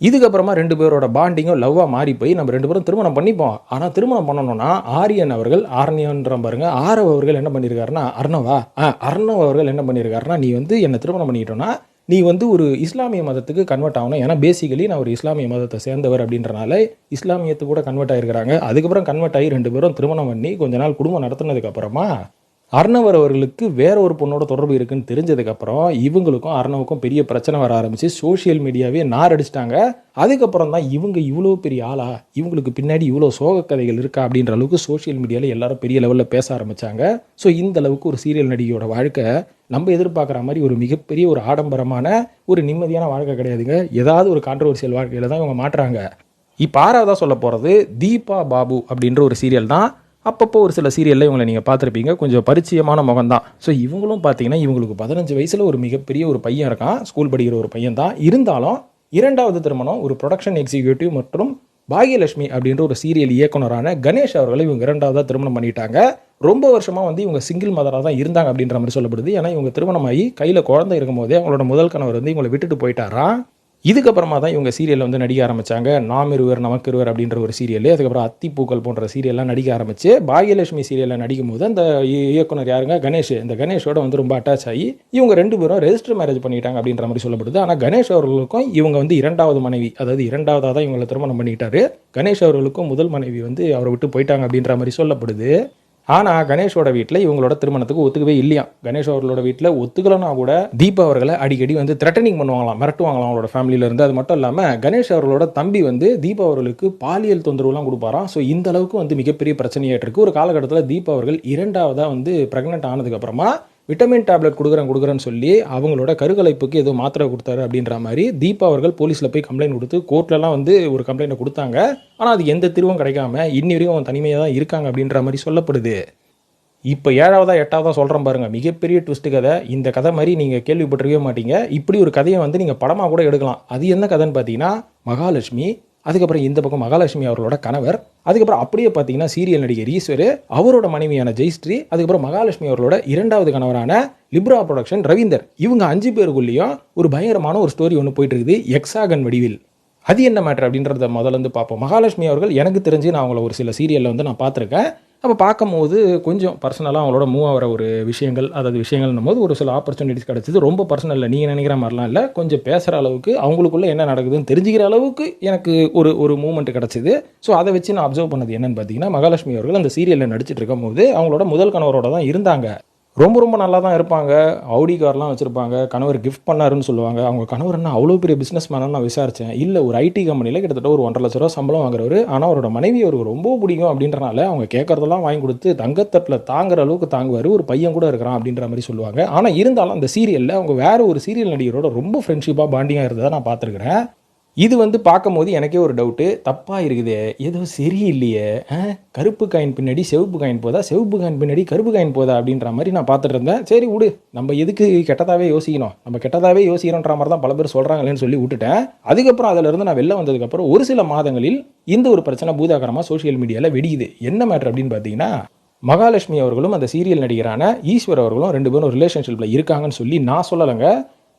இதுக்கப்புறமா 2 பேரோட பாண்டிங்கும் லவ்வாக மாறி போய் நம்ம 2 பேரும் திருமணம் பண்ணிப்போம். ஆனால் திருமணம் பண்ணணும்னா ஆரியன் அவர்கள் ஆரண்யன்ற பாருங்க ஆரவ் அவர்கள் என்ன பண்ணியிருக்காருன்னா அர்ணவ் அவர்கள் என்ன பண்ணியிருக்காருன்னா, நீ வந்து என்னை திருமணம் பண்ணிக்கிட்டோன்னா நீ வந்து ஒரு இஸ்லாமிய மதத்துக்கு கன்வெர்ட் ஆகணும். ஏன்னா பேசிக்கலி நான் ஒரு இஸ்லாமிய மதத்தை சேர்ந்தவர் அப்படின்றனால இஸ்லாமியத்துக்கு கூட கன்வெர்ட் ஆகிருக்கிறாங்க. அதுக்கப்புறம் கன்வெர்ட் ஆகி 2 பேரும் திருமணம் பண்ணி கொஞ்ச நாள் குடும்பம் நடத்தினதுக்கப்புறமா அர்ணவர் அவர்களுக்கு வேற ஒரு பொண்ணோட தொடர்பு இருக்குன்னு தெரிஞ்சதுக்கப்புறம் இவங்களுக்கும் அர்ணவுக்கும் பெரிய பிரச்சனை வர ஆரம்பிச்சு சோஷியல் மீடியாவே நாரடிச்சிட்டாங்க. அதுக்கப்புறம் தான் இவங்க இவ்வளோ பெரிய ஆளா, இவங்களுக்கு பின்னாடி இவ்வளோ சோக கதைகள் இருக்கா அப்படின்ற அளவுக்கு சோஷியல் மீடியாவில் எல்லாரும் பெரிய லெவலில் பேச ஆரம்பித்தாங்க. ஸோ இந்த அளவுக்கு ஒரு சீரியல் நடிகையோட வாழ்க்கை நம்ம எதிர்பார்க்குற மாதிரி ஒரு மிகப்பெரிய ஒரு ஆடம்பரமான ஒரு நிம்மதியான வாழ்க்கை கிடையாதுங்க. ஏதாவது ஒரு கான்ட்ரவர்சியல் வாழ்க்கையில் தான் இவங்க மாட்டுறாங்க. இப்போ 6ஆவதாக சொல்ல போகிறது தீபா பாபு அப்படின்ற ஒரு சீரியல் தான். அப்பப்போ ஒரு சில சீரியலில் இவங்களை நீங்கள் பார்த்துருப்பீங்க, கொஞ்சம் பரிச்சயமான முகம் தான். ஸோ இவங்களும் பார்த்தீங்கன்னா இவங்களுக்கு 15 வயசில் ஒரு மிகப்பெரிய ஒரு பையன் இருக்கான், ஸ்கூல் படிக்கிற ஒரு பையன் தான். இருந்தாலும் 2வது திருமணம் ஒரு ப்ரொடக்ஷன் எக்ஸிக்யூட்டிவ் மற்றும் பாகியலட்சுமி அப்படின்ற ஒரு சீரியல் இயக்குனரான கணேஷ் அவர்களை இவங்க 2வதாக திருமணம் பண்ணிட்டாங்க. ரொம்ப வருஷமாக வந்து இவங்க சிங்கிள் மதராக தான் இருந்தாங்க அப்படின்ற மாதிரி சொல்லப்படுது. ஏன்னா இவங்க திருமணமாகி கையில் குழந்தை இருக்கும் போதே அவங்களோட முதல் கணவர் வந்து இவங்களை விட்டுட்டு போயிட்டாராம். இதுக்கப்புறமா தான் இவங்க சீரியலில் வந்து நடிக்க ஆரம்பித்தாங்க. நாம் இருவர் நமக்கு இருவர் அப்படின்ற ஒரு சீரியல், அதுக்கப்புறம் அத்திப்பூக்கள் போன்ற சீரியல்லாம் நடிக்க ஆரம்பிச்சு பாகியலட்சுமி சீரியலில் நடிக்கும் போது அந்த இயக்குனர் யாருங்க கணேஷ், இந்த கணேஷோட வந்து ரொம்ப அட்டாச் ஆகி இவங்க 2 பேரும் ரெஜிஸ்டர் மேரேஜ் பண்ணிட்டாங்க அப்படின்ற மாதிரி சொல்லப்படுது. ஆனால் கணேஷ் அவர்களுக்கும் இவங்க வந்து 2வது மனைவி, அதாவது 2வதாக தான் இவங்களை திருமணம் பண்ணிக்கிட்டாரு. கணேஷ் அவர்களுக்கும் முதல் மனைவி வந்து அவரை விட்டு போயிட்டாங்க அப்படின்ற மாதிரி சொல்லப்படுது. ஆனால் கணேஷோட வீட்டில் இவங்களோட திருமணத்துக்கு ஒத்துக்கவே இல்லையா. கணேஷ் அவர்களோட வீட்டில் ஒத்துக்கலனா கூட தீபா அவர்களை அடிக்கடி வந்து த்ரெட்டனிங் பண்ணுவாங்களாம், மிரட்டுவாங்களாம் அவங்களோட ஃபேமிலியிலேருந்து. அது மட்டும் இல்லாமல் கணேஷ் அவர்களோட தம்பி வந்து தீபா அவர்களுக்கு பாலியல் தொந்தரவுலாம் கொடுப்பாராம். ஸோ இந்த அளவுக்கு வந்து மிகப்பெரிய பிரச்சனையாயிட்டு இருக்கு. ஒரு காலகட்டத்தில் தீபா அவர்கள் 2வதாக வந்து ப்ரெக்னென்ட் ஆனதுக்கப்புறமா விட்டமின் டேப்லெட் கொடுக்குறேன்னு சொல்லி அவங்களோட கருகலைப்புக்கு ஏதோ மாத்திரை கொடுத்தாரு அப்படின்ற மாதிரி தீபா அவர்கள் போலீஸில் போய் கம்ப்ளைண்ட் கொடுத்து கோர்ட்லலாம் வந்து ஒரு கம்ப்ளைண்ட்டை கொடுத்தாங்க. ஆனால் அது எந்த தீர்வும் கிடைக்காம இன்னி வரையும் தனிமையாக தான் இருக்காங்க அப்படின்ற மாதிரி சொல்லப்படுது. இப்போ 7வதா 8வதா சொல்கிறேன் பாருங்கள், மிகப்பெரிய ட்விஸ்ட் கதை. இந்த கதை மாதிரி நீங்கள் கேள்விப்பட்டிருக்கவே மாட்டீங்க. இப்படி ஒரு கதையை வந்து நீங்கள் படமாக கூட எடுக்கலாம். அது என்ன கதைன்னு பார்த்தீங்கன்னா, மகாலட்சுமி, அதுக்கப்புறம் இந்த பக்கம் மகாலட்சுமி அவர்களோட கணவர், அதுக்கப்புறம் அப்படியே பார்த்தீங்கன்னா சீரியல் நடிகர் ஈஸ்வர், அவரோட மனைவியான ஜெயஸ்ரீ, அதுக்கப்புறம் மகாலட்சுமி அவர்களோட 2வது கணவரான லிப்ரா புரொடக்ஷன் ரவீந்தர், இவங்க 5 பேருக்குள்ளேயும் ஒரு பயங்கரமான ஒரு ஸ்டோரி ஒன்று போயிட்டு இருக்குது எக்ஸாகன் வடிவில். அது என்ன மேட்டர் அப்படின்றத முதல்ல வந்து பார்ப்போம். மகாலட்சுமி அவர்கள் எனக்கு தெரிஞ்சு நான் அவங்கள ஒரு சில சீரியலில் வந்து நான் பார்த்துருக்கேன். அப்போ பார்க்கும்போது கொஞ்சம் பர்சனலாக அவங்களோட மூவ் ஆகிற ஒரு விஷயங்கள், அதாவது விஷயங்கள்னும் போது ஒரு சில ஆப்பர்ச்சுனிட்டிஸ் கிடச்சிது. ரொம்ப பர்சனலில் நீங்கள் நினைக்கிற மாதிரிலாம் இல்லை, கொஞ்சம் பேசுகிற அளவுக்கு அவங்களுக்குள்ளே என்ன நடக்குதுன்னு தெரிஞ்சுக்கிற அளவுக்கு எனக்கு ஒரு மூமெண்ட் கிடச்சிது. ஸோ அதை வச்சு நான் அப்சர்வ் பண்ணது என்னென்னு பார்த்தீங்கன்னா, மகாலட்சுமி அவர்கள் அந்த சீரியலில் நடிச்சிட்டு இருக்கும் போது அவங்களோட முதல் கணவரோட தான் இருந்தாங்க. ரொம்ப நல்லா தான் இருப்பாங்க. அவுடி கார்லாம் வச்சுருப்பாங்க. கணவர் கிஃப்ட் பண்ணாருன்னு சொல்லுவாங்க. அவங்க கணவர் என்ன அவ்வளோ பெரிய பிஸ்னஸ் மேனான்னு நான் விசாரித்தேன். இல்லை, ஒரு ஐடி கம்பெனியில் கிட்டத்தட்ட ஒரு 1,50,000 ரூபா சம்பளம் வாங்குறவர். ஆனால் அவரோட மனைவி அவருக்கு ரொம்ப பிடிக்கும் அப்படின்றனால அவங்க கேட்குறதெல்லாம் வாங்கி கொடுத்து தங்கத்தட்டில் தாங்குற அளவுக்கு தாங்குவார். ஒரு பையன் கூட இருக்கிறான் அப்படின்ற மாதிரி சொல்லுவாங்க. ஆனால் இருந்தாலும் அந்த சீரியலில் அவங்க வேற ஒரு சீரியல் நடிகரோட ரொம்ப ஃப்ரெண்ட்ஷிப்பாக பாண்டிங்காக இருந்ததை நான் பார்த்துருக்குறேன். இது வந்து பார்க்கும்போது எனக்கே ஒரு டவுட்டு, தப்பாக இருக்குதே, ஏதோ சரியில்லையே, கருப்பு காயின் பின்னாடி செவப்பு காயின் போதா, செவப்பு காயின் பின்னாடி கருப்பு காயின் போதா அப்படின்ற மாதிரி நான் பார்த்துட்டு இருந்தேன். சரி விடு, நம்ம எதுக்கு கெட்டதாகவே யோசிக்கணும், நம்ம கெட்டதாகவே யோசிக்கிறோன்ற மாதிரி தான் பல பேர் சொல்கிறாங்களேன்னு சொல்லி விட்டுட்டேன். அதுக்கப்புறம் அதிலிருந்து நான் வெளில வந்ததுக்கப்புறம் ஒரு சில மாதங்களில் இந்த ஒரு பிரச்சனை பூதாகரமாக சோஷியல் மீடியாவில் வெடியுது. என்ன மேட்ரு அப்படின்னு பார்த்தீங்கன்னா, மகாலட்சுமி அவர்களும் அந்த சீரியல் நடிகரான ஈஸ்வர் அவர்களும் 2 பேரும் ரிலேஷன்ஷிப்பில் இருக்காங்கன்னு சொல்லி நான் சொல்லலைங்க.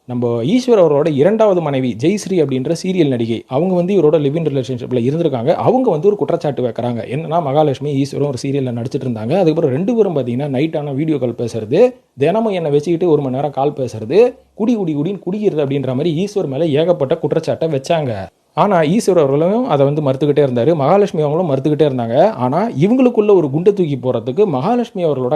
நம்ம ஈஸ்வர் அவரோட 2வது மனைவி ஜெயஸ்ரீ அப்படின்ற சீரியல் நடிகை அவங்க வந்து இவரோட லிவ் இன் ரிலேஷன்ஷிப்பில் இருந்திருக்காங்க. அவங்க வந்து ஒரு குற்றச்சாட்டு வைக்கிறாங்க. என்னன்னா மகாலட்சுமி ஈஸ்வரும் ஒரு சீரியலில் நடிச்சிட்டு இருந்தாங்க. அதுக்கப்புறம் 2 பேரும் பார்த்தீங்கன்னா நைட்டான வீடியோ கால் பேசுறது, தினமும் என்னை வச்சுக்கிட்டு 1 மணி நேரம் கால் பேசுறது, குடின்னு குடிக்கிறது அப்படின்ற மாதிரி ஈஸ்வர் மேலே ஏகப்பட்ட குற்றச்சாட்டை வச்சாங்க. ஆனால் ஈஸ்வர் அவர்களும் அதை வந்து மறுத்துக்கிட்டே இருந்தார். மகாலட்சுமி அவங்களும் மறுத்துக்கிட்டே இருந்தாங்க. ஆனால் இவங்களுக்குள்ள ஒரு குண்டை தூக்கி போகிறதுக்கு மகாலட்சுமி அவர்களோட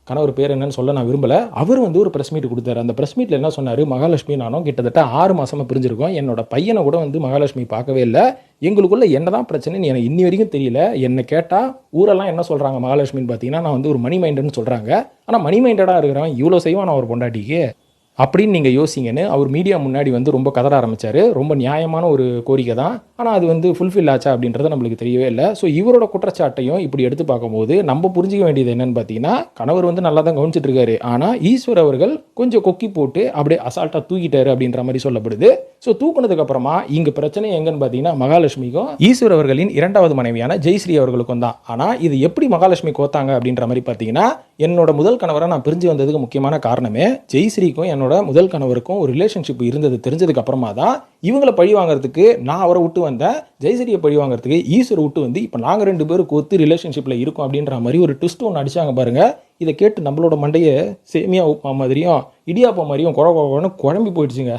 கணவர் பேர் என்னன்னு சொல்ல நான் விரும்பலை. அவர் வந்து ஒரு ப்ரெஸ் மீட் கொடுத்தாரு. அந்த ப்ரெஸ் மீட்டில் என்ன சொன்னார், மகாலட்சுமி நானும் கிட்டத்தட்ட 6 மாதமாக பிரிஞ்சிருக்கோம். என்னோட பையனை கூட வந்து மகாலட்சுமி பார்க்கவே இல்லை. எங்களுக்குள்ள என்னதான் பிரச்சனைன்னு எனக்கு இன்னி வரைக்கும் தெரியல. என்னை கேட்டால் ஊரெல்லாம் என்ன சொல்கிறாங்க மகாலட்சுமின்னு பார்த்தீங்கன்னா நான் வந்து ஒரு மணி மைண்டட்னு சொல்கிறாங்க. ஆனால் மணி மைண்டடாக இருக்கிறவன் இவ்வளோ செய்வான் அவர் பொண்டாட்டிக்கு அப்படின்னு நீங்கள் யோசிங்கன்னு அவர் மீடியா முன்னாடி வந்து ரொம்ப கதற ஆரம்பித்தார். ரொம்ப நியாயமான ஒரு கோரிக்கை தான். ஆனால் அது வந்து ஃபுல்ஃபில் ஆச்சா அப்படின்றது நம்மளுக்கு தெரியவே இல்லை. ஸோ இவரோட குற்றச்சாட்டையும் இப்படி எடுத்து பார்க்கும்போது நம்ம புரிஞ்சிக்க வேண்டியது என்னன்னு பார்த்தீங்கன்னா, கணவர் வந்து நல்லா தான் கவனிச்சிட்டு இருக்காரு. ஆனால் ஈஸ்வர் அவர்கள் கொஞ்சம் கொக்கி போட்டு அப்படியே அசால்ட்டாக தூக்கிட்டாரு அப்படின்ற மாதிரி சொல்லப்படுது. ஸோ தூக்குனதுக்கு அப்புறமா இங்கே பிரச்சனை எங்கன்னு பார்த்தீங்கன்னா மகாலட்சுமிக்கும் ஈஸ்வர் அவர்களின் 2வது மனைவியான ஜெயஸ்ரீ அவர்களுக்கும் தான். ஆனால் இது எப்படி மகாலட்சுமி கோத்தாங்க அப்படின்ற மாதிரி பார்த்தீங்கன்னா, என்னோட முதல் கணவரை நான் பிரிஞ்சு வந்ததுக்கு முக்கியமான காரணமே ஜெயஸ்ரீக்கும் என்னோட முதல் கணவருக்கும் ஒரு ரிலேஷன்ஷிப் இருந்தது தெரிஞ்சதுக்கு அப்புறமா தான் இவங்களை பழி வாங்குறதுக்கு நான் அவரை விட்டு வந்தேன். ஜெயஸ்ரீயை பழி வாங்குறதுக்கு ஈஸ்வர் விட்டு வந்து இப்போ நாங்கள் 2 பேரும் கோத்து ரிலேஷன்ஷிப்பில் இருக்கோம் அப்படின்ற மாதிரி ஒரு ட்விஸ்ட் ஒன்று அடிச்சாங்க பாருங்க. இதை கேட்டு நம்மளோட மண்டையை சேமியா உப்புமா மாதிரியும் இடியாப்பா மாதிரியும் குழம்பி போயிடுச்சுங்க.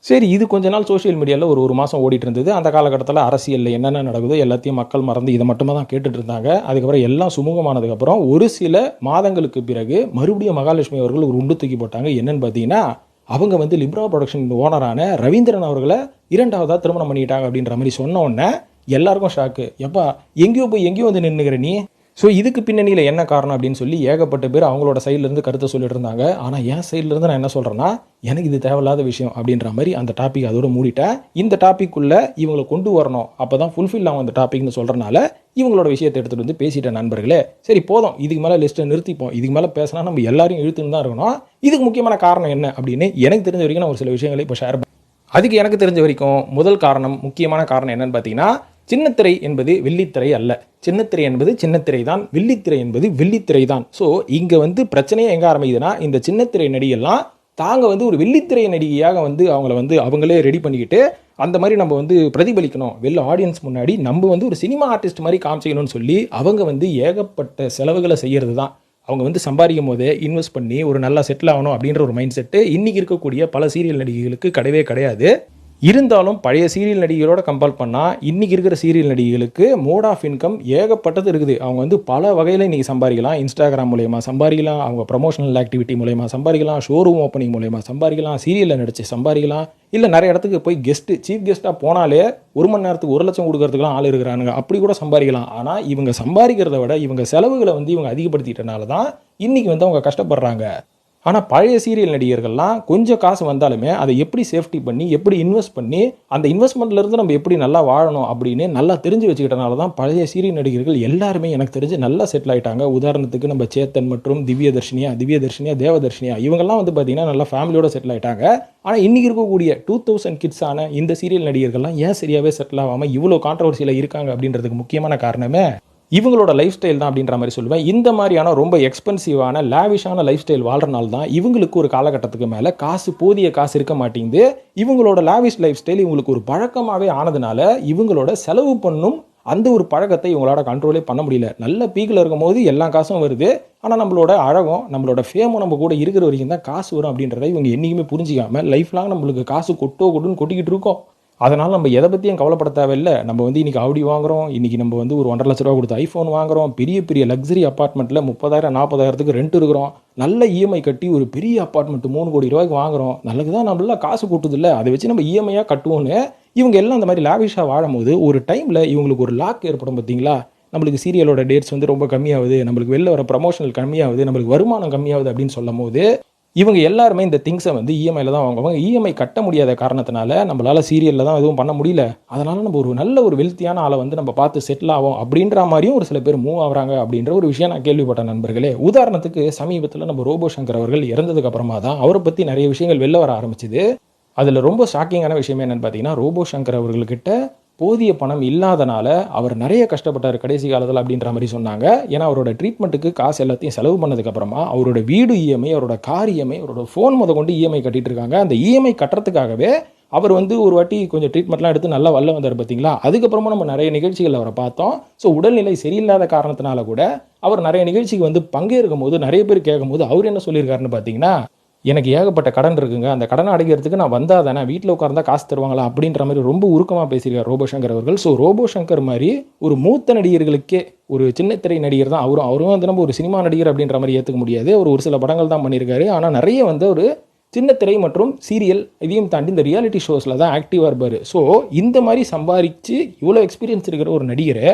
சரி, இது கொஞ்ச நாள் சோஷியல் மீடியாவில் ஒரு மாதம் ஓடிட்டு இருந்தது. அந்த காலகட்டத்தில் அரசியலில் என்னென்ன நடக்குதோ எல்லாத்தையும் மக்கள் மறந்து இதை மட்டுமே தான் கேட்டுட்டு இருந்தாங்க. அதுக்கப்புறம் எல்லாம் சுமூகமானதுக்கப்புறம் ஒரு சில மாதங்களுக்கு பிறகு மறுபடியும் மகாலட்சுமி அவர்கள் ஒரு உண்டு தூக்கி போட்டாங்க. என்னன்னு பார்த்தீங்கன்னா, அவங்க வந்து லிப்ரா ப்ரொடக்ஷன் ஓனரான ரவீந்திரன் அவர்களை 2வதாக திருமணம் பண்ணிட்டாங்க அப்படின்ற மாதிரி சொன்ன உடனே எல்லாருக்கும் ஷாக்கு. எப்பா எங்கேயோ வந்து நின்றுக்கிற நீ. ஸோ இதுக்கு பின்னணியில் என்ன காரணம் அப்படின்னு சொல்லி ஏகப்பட்ட பேர் அவங்களோட சைட்லேருந்து கருத்தை சொல்லிட்டு இருந்தாங்க. ஆனால் என் சைட்லேருந்து நான் என்ன சொல்கிறேன்னா, எனக்கு இது தேவையில்லாத விஷயம் அப்படின்ற மாதிரி அந்த டாபிக் அதோட மூடிட்டேன். இந்த டாப்பிக்குள்ளே இவங்களை கொண்டு வரணும், அப்போ தான் ஃபுல்ஃபில் ஆகும் அந்த டாபிக்னு சொல்கிறனால இவங்களோட விஷயத்தை எடுத்துகிட்டு வந்து பேசிட்டேன் நண்பர்களே. சரி போதும், இதுக்கு மேலே லிஸ்ட்டை நிறுத்திப்போம். இதுக்கு மேலே பேசினா நம்ம எல்லாரையும் இழுத்துன்னு தான் இருக்கணும். இதுக்கு முக்கியமான காரணம் என்ன அப்படின்னு எனக்கு தெரிஞ்ச வரைக்கும் நான் ஒரு சில விஷயங்களை இப்போ ஷேர் பண்ணேன். அதுக்கு எனக்கு தெரிஞ்ச வரைக்கும் முதல் காரணம், முக்கியமான காரணம் என்னன்னு பார்த்தீங்கன்னா, சின்னத்திரை என்பது வெள்ளித்திரை அல்ல. சின்னத்திரை என்பது சின்னத்திரை தான், வெள்ளித்திரை என்பது வெள்ளித்திரை தான். ஸோ இங்கே வந்து பிரச்சனையே எங்கே ஆரம்பிக்குதுன்னா, இந்த சின்னத்திரை நடிகெல்லாம் தாங்க வந்து ஒரு வெள்ளித்திரை நடிகையாக வந்து அவங்கள வந்து அவங்களே ரெடி பண்ணிக்கிட்டு அந்த மாதிரி நம்ம வந்து பிரதிபலிக்கணும், வெளில ஆடியன்ஸ் முன்னாடி நம்ம வந்து ஒரு சினிமா ஆர்டிஸ்ட் மாதிரி காமிச்சிக்கணும்னு சொல்லி அவங்க வந்து ஏகப்பட்ட செலவுகளை செய்கிறது தான். அவங்க வந்து சம்பாதிக்கும் போதே இன்வெஸ்ட் பண்ணி ஒரு நல்லா செட்டில் ஆகணும் அப்படின்ற ஒரு மைண்ட் செட்டு இன்றைக்கி இருக்கக்கூடிய பல சீரியல் நடிகைகளுக்கு கிடையாது. இருந்தாலும் பழைய சீரியல் நடிகைகளோட கம்பேர் பண்ணால் இன்றைக்கி இருக்கிற சீரியல் நடிகைகளுக்கு மோட் ஆஃப் இன்கம் ஏகப்பட்டது இருக்குது. அவங்க வந்து பல வகையில் இன்றைக்கி சம்பாதிக்கலாம். இன்ஸ்டாகிராம் மூலயமா சம்பாதிக்கலாம், அவங்க ப்ரமோஷனல் ஆக்டிவிட்டி மூலயமா சம்பாதிக்கலாம், ஷோரூம் ஓப்பனிங் மூலயமா சம்பாதிக்கலாம், சீரியலில் நடித்து சம்பாதிக்கலாம், இல்லை நிறைய இடத்துக்கு போய் சீஃப் கெஸ்ட்டாக போனாலே 1 மணி நேரத்துக்கு 1 லட்சம் கொடுக்கறதுக்குலாம் ஆள் இருக்கிறானுங்க. அப்படி கூட சம்பாதிக்கலாம். ஆனால் இவங்க சம்பாதிக்கிறத விட இவங்க செலவுகளை வந்து இவங்க அதிகப்படுத்திட்டனால தான் இன்றைக்கி வந்து அவங்க கஷ்டப்படுறாங்க. ஆனால் பழைய சீரியல் நடிகர்கள்லாம் கொஞ்சம் காசு வந்தாலுமே அதை எப்படி சேஃப்டி பண்ணி எப்படி இன்வெஸ்ட் பண்ணி அந்த இன்வெஸ்ட்மெண்ட்லேருந்து நம்ம எப்படி நல்லா வாழணும் அப்படின்னு நல்லா தெரிஞ்சு வச்சுக்கிட்டனால தான் பழைய சீரியல் நடிகர்கள் எல்லாருமே எனக்கு தெரிஞ்சு நல்லா செட்டில் ஆகிட்டாங்க. உதாரணத்துக்கு நம்ம சேத்தன் மற்றும் திவ்யதர்ஷினியா, தேவதர்ஷினியா இவங்கெல்லாம் வந்து பார்த்திங்கன்னா நல்லா ஃபேமிலியோட செட்டில் ஆகிட்டாங்க. ஆனால் இன்றைக்கி இருக்கக்கூடிய 2000 கிட்ஸான இந்த சீரியல் நடிகர்கள்லாம் ஏன் சரியாகவே செட்டில் ஆகாமல் இவ்வளோ கான்ட்ரவர்சியில் இருக்காங்க அப்படின்றதுக்கு முக்கியமான காரணமே இவங்களோட லைஃப் ஸ்டைல் தான் அப்படின்ற மாதிரி சொல்லுவேன். இந்த மாதிரியான ரொம்ப எக்ஸ்பென்சிவான லேவிஷான லைஃப் ஸ்டைல் வாழ்றனால தான் இவங்களுக்கு ஒரு காலகட்டத்துக்கு மேலே போதிய காசு இருக்க மாட்டேங்குது. இவங்களோட லேவிஷ் லைஃப் ஸ்டைல் இவங்களுக்கு ஒரு பழக்கமாகவே ஆனதுனால இவங்களோட செலவு பண்ணும் அந்த ஒரு பழக்கத்தை இவங்களோட கண்ட்ரோலே பண்ண முடியல. நல்ல பீக்கில் இருக்கும் போது எல்லா காசும் வருது. ஆனால் நம்மளோட அழகும் நம்மளோட ஃபேமும் நம்ம கூட இருக்கிற வரைக்கும் தான் காசு வரும் அப்படின்றத இவங்க என்றைக்குமே புரிஞ்சிக்காமல் லைஃப் லாங் நம்மளுக்கு காசு கொட்டுன்னு கொட்டிக்கிட்டு இருக்கோம். அதனால் நம்ம எதை பற்றியும் கவலைப்பட தேவையில்லை. நம்ம வந்து இன்றைக்கி ஆடி வாங்குகிறோம், இன்றைக்கி நம்ம வந்து ஒரு 1.5 லட்ச ரூபா கொடுத்து ஐஃபோன் வாங்குகிறோம், பெரிய லக்ஸரி அப்பார்ட்மெண்ட்டில் 30,000-40,000க்கு ரெண்ட் இருக்கிறோம், நல்ல இஎம்ஐ கட்டி ஒரு பெரிய அப்பார்ட்மெண்ட் 3 கோடி ரூபாய்க்கு வாங்குகிறோம். நல்லது தான், நம்மள காசு கொட்டுதில்லை, அதை வச்சு நம்ம இஎம்ஐயாக கட்டுவோன்னு இவங்க எல்லாம் அந்த மாதிரி லாவிஷாக வாழும்போது ஒரு டைமில் இவங்களுக்கு ஒரு லாக் ஏற்படும். பார்த்தீங்களா, நம்மளுக்கு சீரியலோட டேட்ஸ் வந்து ரொம்ப கம்மியாகுது, நம்மளுக்கு வெளில வர ப்ரமோஷனல் கம்மியாகுது, நம்மளுக்கு வருமானம் கம்மியாகுது அப்படின்னு சொல்லும் போது இவங்க எல்லாருமே இந்த திங்ஸை வந்து இஎம்ஐயில் தான் வாங்குவாங்க. இஎம்ஐ கட்ட முடியாத காரணத்தினால நம்மளால் சீரியலில் தான் எதுவும் பண்ண முடியல. அதனால் நம்ம ஒரு நல்ல ஒரு வெல்த்தியான ஆளை வந்து நம்ம பார்த்து செட்டில் ஆகும் அப்படின்ற மாதிரியும் ஒரு சில பேர் மூவ் ஆகிறாங்க அப்படின்ற ஒரு விஷயம் நான் கேள்விப்பட்டேன் நண்பர்களே. உதாரணத்துக்கு சமீபத்தில் நம்ம ரோபோ சங்கர் அவர்கள் இறந்ததுக்கு அப்புறமா தான் அவரை பற்றி நிறைய விஷயங்கள் வெளில வர ஆரம்பிச்சுது. அதில் ரொம்ப ஷாக்கிங்கான விஷயம் என்னென்னு பார்த்தீங்கன்னா, ரோபோ சங்கர் அவர்கள்கிட்ட போதிய பணம் இல்லாதனால அவர் நிறைய கஷ்டப்பட்டார் கடைசி காலத்தில் அப்படின்ற மாதிரி சொன்னாங்க. ஏன்னா அவரோட ட்ரீட்மெண்ட்டுக்கு காசு எல்லாத்தையும் செலவு பண்ணதுக்கப்புறமா அவரோட வீடு இஎம்ஐ, அவரோட கார் இஎம்ஐ, அவரோட ஃபோன் முத கொண்டு இஎம்ஐ கட்டிட்டு இருக்காங்க. அந்த இஎம்ஐ கட்டுறதுக்காகவே அவர் ஒரு வாட்டி கொஞ்சம் ட்ரீட்மெண்ட்லாம் எடுத்து நல்லா வரல வந்தார் பார்த்தீங்களா. அதுக்கப்புறமா நம்ம நிறைய நிகழ்ச்சிகள் அவரை பார்த்தோம். ஸோ உடல்நிலை சரியில்லாத காரணத்தினால கூட அவர் நிறைய நிகழ்ச்சிக்கு பங்கேற்கும் போது நிறைய பேர் கேட்கும் போது அவர் என்ன சொல்லியிருக்காருன்னு பார்த்தீங்கன்னா, எனக்கு ஏகப்பட்ட கடன் இருக்குங்க, அந்த கடனை அடைக்கிறதுக்கு நான் வந்தால் தானே, வீட்டில் உட்கார்ந்தா காசு தருவாங்களா அப்படின்ற மாதிரி ரொம்ப உருக்கமாக பேசியிருக்கார் ரோபோ சங்கர் அவர்கள். ஸோ ரோபோ சங்கர் மாதிரி ஒரு மூத்த நடிகர்களுக்கே ஒரு சின்னத்திரை நடிகர் தான் அவரும் நம்ம ஒரு சினிமா நடிகர் அப்படின்ற மாதிரி ஏற்றுக்க முடியாது. ஒரு சில படங்கள் தான் பண்ணியிருக்காரு. ஆனால் நிறைய ஒரு சின்னத்திரை மற்றும் சீரியல் இதையும் தாண்டி இந்த ரியாலிட்டி ஷோஸில் தான் ஆக்டிவாக இருப்பார். ஸோ இந்த மாதிரி சம்பாதிச்சு இவ்வளோ எக்ஸ்பீரியன்ஸ் இருக்கிற ஒரு நடிகரை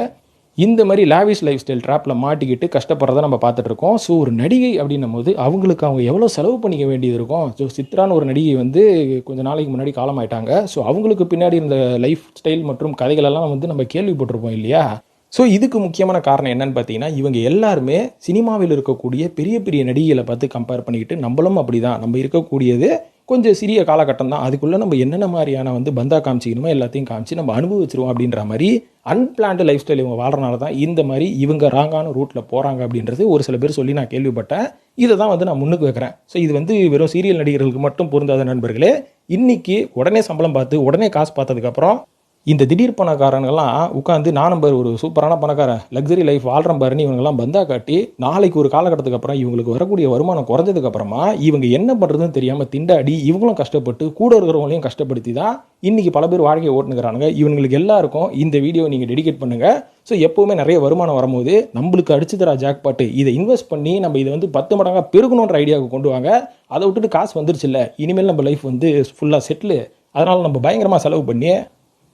இந்த மாதிரி லாவிஷ் லைஃப் ஸ்டைல் ட்ராப்பில் மாட்டிக்கிட்டு கஷ்டப்படுறத நம்ம பார்த்துட்ருக்கோம். ஸோ ஒரு நடிகை அப்படின்னும் போது அவங்க எவ்வளோ செலவு பண்ணிக்க வேண்டியது இருக்கும். ஸோ சித்ரான்னு ஒரு நடிகை கொஞ்சம் நாளைக்கு முன்னாடி காலமாயிட்டாங்க. ஸோ அவங்களுக்கு பின்னாடி இந்த லைஃப் ஸ்டைல் மற்றும் கதைகளெல்லாம் நம்ம கேள்விப்பட்டிருப்போம் இல்லையா. ஸோ இதுக்கு முக்கியமான காரணம் என்னன்னு பார்த்தீங்கன்னா, இவங்க எல்லாருமே சினிமாவில் இருக்கக்கூடிய பெரிய பெரிய நடிகைகளை பார்த்து கம்பேர் பண்ணிக்கிட்டு நம்மளும் அப்படி தான், நம்ம இருக்கக்கூடியது கொஞ்சம் சிறிய காலகட்டம் தான், அதுக்குள்ளே நம்ம என்னென்ன மாதிரியான பந்தா காமிச்சிக்கணுமோ எல்லாத்தையும் காமிச்சு நம்ம அனுபவிச்சிருவோம் அப்படின்ற மாதிரி அன்பிளான்டு லைஃப் ஸ்டைல் இவங்க வாழ்றனால தான் இந்த மாதிரி இவங்க ராங்கான ரூட்டில் போகிறாங்க அப்படின்றது ஒரு சில பேர் சொல்லி நான் கேள்விப்பட்டேன். இதை தான் நான் முன்னுக்கு வைக்கிறேன். ஸோ இது வெறும் சீரியல் நடிகர்களுக்கு மட்டும் பொருந்தாத நண்பர்களே. இன்றைக்கி உடனே சம்பளம் பார்த்து உடனே காசு பார்த்ததுக்கப்புறம் இந்த திடீர் பணக்காரங்கெல்லாம் உட்காந்து நான் நம்பர் ஒரு சூப்பரான பணக்காரன் லக்ஸரி லைஃப் வாழ்கிறேன் பாருன்னு இவங்கெல்லாம் பந்தா காட்டி நாளைக்கு ஒரு காலகட்டத்துக்கு அப்புறம் இவங்களுக்கு வரக்கூடிய வருமானம் குறைஞ்சதுக்கப்புறமா இவங்க என்ன பண்ணுறதுன்னு தெரியாமல் திண்டாடி இவங்களும் கஷ்டப்பட்டு கூட இருக்கிறவங்களையும் கஷ்டப்படுத்தி தான் இன்றைக்கி பல பேர் வாழ்க்கையை ஓட்டுனுக்கிறானுங்க. இவங்களுக்கு எல்லாருக்கும் இந்த வீடியோ நீங்கள் டெடிகேட் பண்ணுங்கள். ஸோ எப்போவுமே நிறைய வருமானம் வரும்போது நம்மளுக்கு அடிச்சு தரா ஜாக்பாட்டு இதை இன்வெஸ்ட் பண்ணி நம்ம இதை 10 மடங்காக பெருகணுன்ற ஐடியாவுக்கு கொண்டு வாங்க. அதை விட்டுட்டு காசு வந்துருச்சு இல்லை, இனிமேல் நம்ம லைஃப் ஃபுல்லாக செட்டில், அதனால் நம்ம பயங்கரமாக செலவு பண்ணி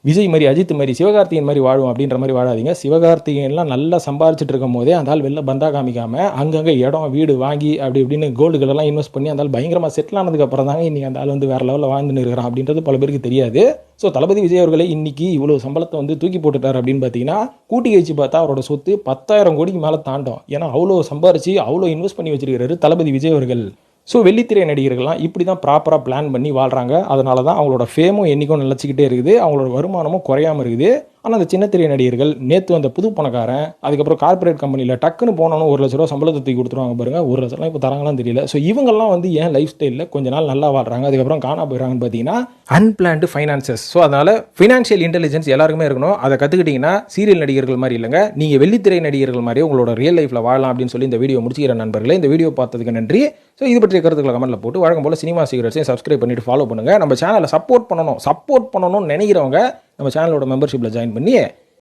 விஜய் மாதிரி அஜித் மாதிரி சிவகார்த்திகேயன் மாதிரி வாழும் அப்படின்ற மாதிரி வாழாதீங்க. சிவகார்த்திகேயன்லாம் நல்லா சம்பாரிச்சிட்டு இருக்கும் போதே அந்த ஆள் வெளில பந்தா காமிக்காமல் அங்கங்கே இடம் வீடு வாங்கி அப்படி இப்படின்னு கோல்டுகளெல்லாம் இன்வெஸ்ட் பண்ணி அந்த ஆள் பயங்கரமாக செட்டில் ஆனதுக்கப்புறம் தாங்க இன்றைக்கி அந்த ஆள் வேறு லெவலில் வாழ்ந்துன்னு இருக்கிறான் அப்படின்றது பல பேருக்கு தெரியாது. ஸோ தளபதி விஜய் அவர்களே இன்றைக்கி இவ்வளோ சம்பளத்தை தூக்கி போட்டுட்டார் அப்படின்னு பார்த்தீங்கன்னா, கூட்டி கழிச்சு பார்த்தா அவரோட சொத்து 10,000 கோடிக்கு மேலே தாண்டும். ஏன்னா அவ்வளோ சம்பாரிச்சு அவ்வளோ இன்வெஸ்ட் பண்ணி வச்சிருக்கிறாரு தளபதி விஜய் அவர்கள். ஸோ வெள்ளித்திரை நடிகர்கள்லாம் இப்படி தான் ப்ராப்பராக பிளான் பண்ணி வாழ்கிறாங்க. அதனால தான் அவங்களோட ஃபேமும் என்றைக்கும் நிலச்சிக்கிட்டே இருக்குது, அவங்களோட வருமானமும் குறையாமல் இருக்குது. ஆனால் அந்த சின்னத்திரை நடிகர்கள் நேற்று அந்த புது பணக்காரன் அதுக்கப்புறம் கார்பரேட் கம்பெனியில் டக்குன்னு போனோன்னு 1 லட்ச ரூபா சம்பளத்தை தூக்கி கொடுத்துருவாங்க பாருங்கள். 1 லட்சம்லாம் இப்போ தராங்களான்னு தெரியல. ஸோ இவங்கெல்லாம் ஏன் லைஃப் ஸ்டைலில் கொஞ்ச நாள் நல்லா வாழ்கிறாங்க அதுக்கப்புறம் காணா போயிடறாங்கன்னு பார்த்தீங்கன்னா அன்பிளான்டு ஃபைனான்சஸ். ஸோ அதனால் ஃபினான்ஷியல் இன்டெலிஜென்ஸ் எல்லாருக்குமே இருக்கணும். அதை கற்றுக்கிட்டிங்கன்னா சீரியல் நடிகர்கள் மாதிரி இல்லைங்க, நீங்கள் வெள்ளித்திரை நடிகர்கள் மாதிரி உங்களோட ரியல் லைஃப்பில் வாழலாம் அப்படின்னு சொல்லி இந்த வீடியோ முடிச்சுக்கிற நண்பர்களே. இந்த வீடியோ பார்த்ததுக்கு நன்றி. ஸோ இது பற்றிய கருத்துக்களை கமெண்ட்டில் போட்டு வழக்கம் போல் சினிமா சீக்ரெட்ஸையும் சப்ஸ்கிரைப் பண்ணிட்டு ஃபாலோ பண்ணுங்கள். நம்ம சேனலை சப்போர்ட் பண்ணணும்னு நினைக்கிறவங்க நம்ம சேனலோட மெம்பர்ஷிப்பில் ஜாயின் பண்ணி